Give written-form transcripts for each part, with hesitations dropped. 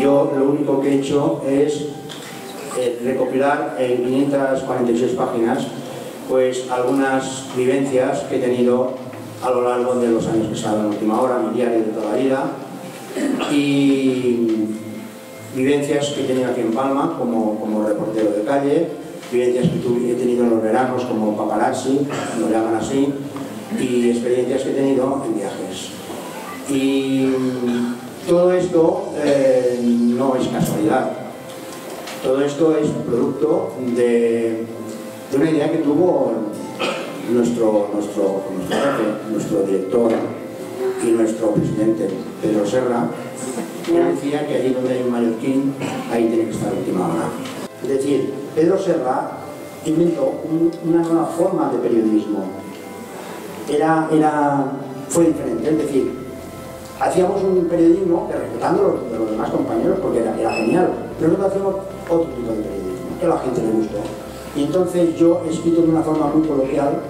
Yo lo único que he hecho es recopilar en 546 páginas pues algunas vivencias que he tenido a lo largo de los años que he estado en Última Hora, mi diario de toda la vida, y vivencias que he tenido aquí en Palma como reportero de calle, vivencias que he tenido en los veranos como paparazzi, lo llaman así, y experiencias que he tenido en viajes. Y todo esto no es casualidad, todo esto es producto de una idea que tuvo nuestro jefe, nuestro director y nuestro presidente, Pedro Serra, que decía que allí donde hay un mallorquín, ahí tiene que estar Última Hora. Es decir, Pedro Serra inventó una nueva forma de periodismo. Fue diferente, es decir, hacíamos un periodismo que, respetando de los demás compañeros, porque era genial, pero nosotros hacíamos otro tipo de periodismo, que a la gente le gustó. Y entonces yo he escrito de una forma muy coloquial,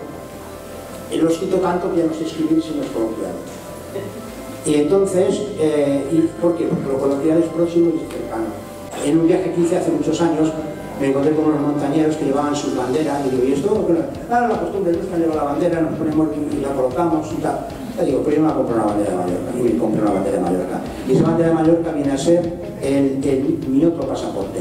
y lo he escrito tanto que ya no sé escribir si no es coloquial. Y entonces, ¿por qué? Porque lo coloquial es próximo y cercano. En un viaje que hice hace muchos años, me encontré con unos montañeros que llevaban sus banderas, y digo, ¿y esto? Claro, la costumbre es que lleva la bandera, nos ponemos y la colocamos y tal. Y digo, pues yo me compro una bandera de Mallorca, y me compré una bandera de Mallorca. Y esa bandera de Mallorca viene a ser mi otro pasaporte.